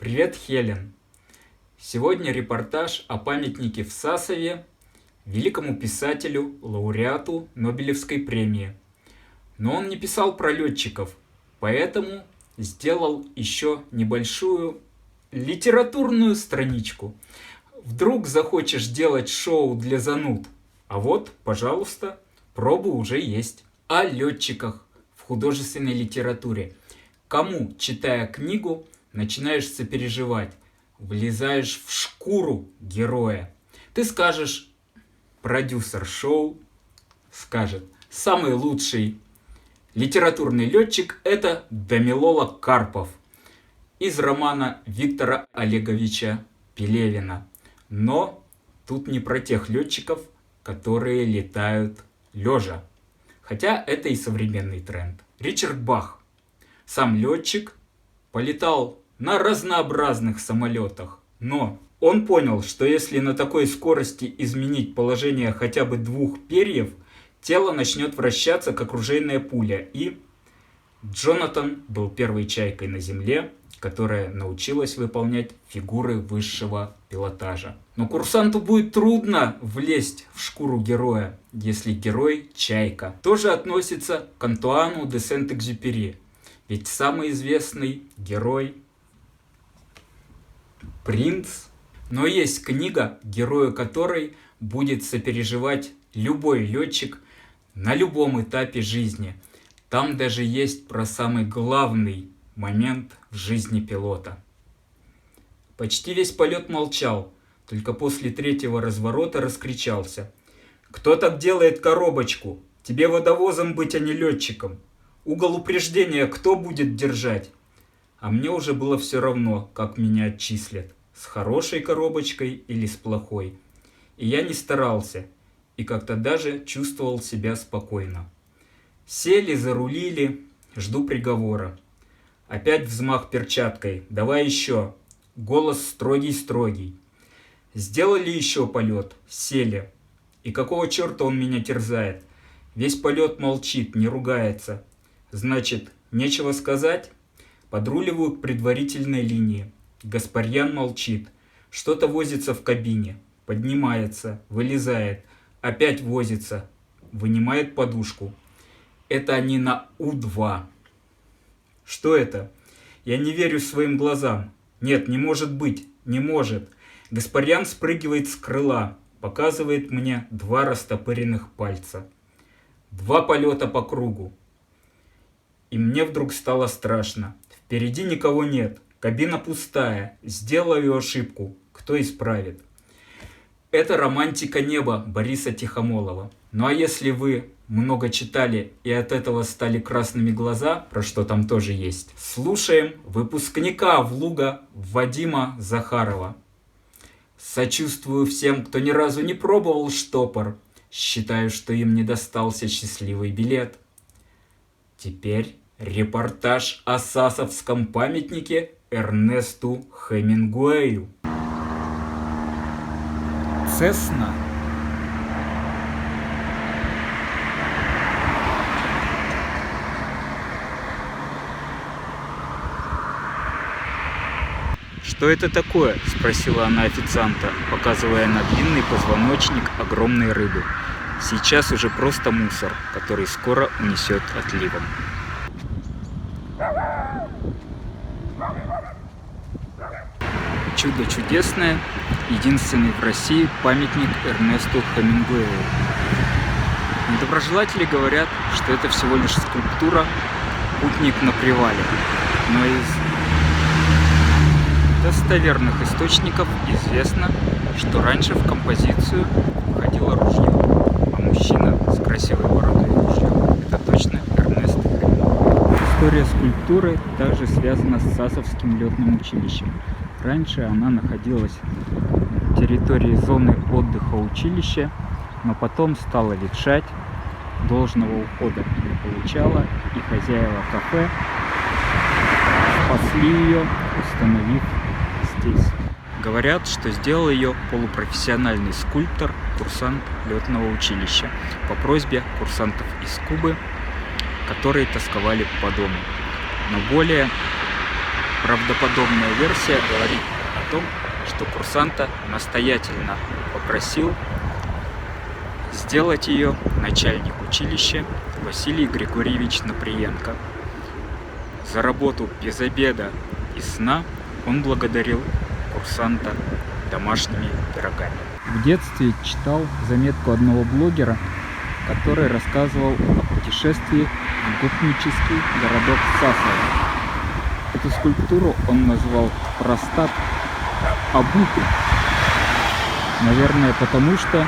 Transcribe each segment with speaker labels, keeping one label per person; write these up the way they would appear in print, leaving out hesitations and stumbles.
Speaker 1: Привет, Хелен! Сегодня репортаж о памятнике в Сасове великому писателю, лауреату Нобелевской премии. Но он не писал про летчиков, поэтому сделал еще небольшую литературную страничку. Вдруг захочешь делать шоу для зануд? А вот, пожалуйста, пробы уже есть. О летчиках в художественной литературе. Кому, читая книгу, начинаешь сопереживать, влезаешь в шкуру героя. Ты скажешь, продюсер шоу скажет, самый лучший литературный летчик – это Дамилола Карпов из романа Виктора Олеговича Пелевина. Но тут не про тех летчиков, которые летают лежа. Хотя это и современный тренд. Ричард Бах, сам летчик, полетал на разнообразных самолетах, но он понял, что если на такой скорости изменить положение хотя бы двух перьев, тело начнет вращаться, как ружейная пуля. И Джонатан был первой чайкой на Земле, которая научилась выполнять фигуры высшего пилотажа. Но курсанту будет трудно влезть в шкуру героя, если герой – чайка. Тоже относится к Антуану де Сент-Экзюпери. Ведь самый известный герой – принц. Но есть книга, герою которой будет сопереживать любой летчик на любом этапе жизни. Там даже есть про самый главный момент в жизни пилота. Почти весь полет молчал, только после третьего разворота раскричался. «Кто так делает коробочку? Тебе водовозом быть, а не летчиком. Угол упреждения кто будет держать?» А мне уже было все равно, как меня отчислят, с хорошей коробочкой или с плохой. И я не старался, и как-то даже чувствовал себя спокойно. Сели, зарулили, жду приговора. Опять взмах перчаткой. Давай еще. Голос строгий-строгий. Сделали еще полет. Сели. И какого черта он меня терзает? Весь полет молчит, не ругается. Значит, нечего сказать? Подруливаю к предварительной линии. Гаспарьян молчит. Что-то возится в кабине. Поднимается, вылезает. Опять возится. Вынимает подушку. Это они на У-2. Что это? Я не верю своим глазам. Нет, не может быть, не может. Гаспарьян спрыгивает с крыла, показывает мне 2 растопыренных пальца. 2 полета по кругу. И мне вдруг стало страшно. Впереди никого нет, кабина пустая. Сделаю ошибку, кто исправит? Это романтика неба Бориса Тихомолова. Ну а если вы много читали и от этого стали красными глаза, про что там тоже есть, слушаем выпускника ВЛУГа Вадима Захарова. Сочувствую всем, кто ни разу не пробовал штопор. Считаю, что им не достался счастливый билет. Теперь репортаж о Сасовском памятнике Эрнесту Хемингуэю. Цесна. «Что это такое?» – спросила она официанта, показывая на длинный позвоночник огромной рыбы. Сейчас уже просто мусор, который скоро унесет отливом. Чудо чудесное, единственный в России памятник Эрнесту Хемингуэю. Недоброжелатели говорят, что это всего лишь скульптура «Путник на привале», но из достоверных источников известно, что раньше в композицию входило ружье, а мужчина с красивой бородой и ружьем – это точно Эрнест Хемингуэй. История скульптуры также связана с Сасовским летным училищем. Раньше она находилась на территории зоны отдыха училища, но потом стала ветшать, должного ухода не получала, и хозяева кафе спасли ее, установив здесь. Говорят, что сделал ее полупрофессиональный скульптор, курсант летного училища, по просьбе курсантов из Кубы, которые тосковали по дому. Но более Правдоподобная версия говорит о том, что курсанта настоятельно попросил сделать ее начальник училища Василий Григорьевич Наприенко. За работу без обеда и сна он благодарил курсанта домашними пирогами. В детстве читал заметку одного блогера, который рассказывал о путешествии в гопнический городок Сасово. Эту скульптуру он назвал Простат Абуты. Наверное, потому что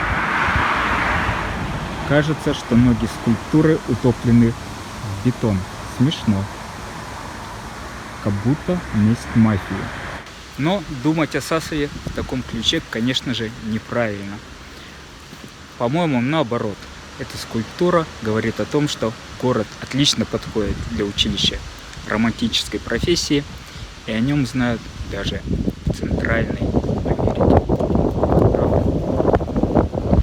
Speaker 1: кажется, что ноги скульптуры утоплены в бетон. Смешно. Как будто месть мафии. Но думать о Сасове в таком ключе, конечно же, неправильно. По-моему, наоборот. Эта скульптура говорит о том, что город отлично подходит для училища романтической профессии, и о нем знают даже в Центральной Америке.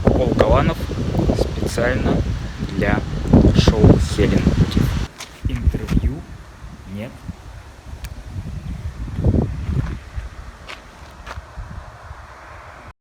Speaker 1: Пол Голанов специально для шоу Хелен Путев.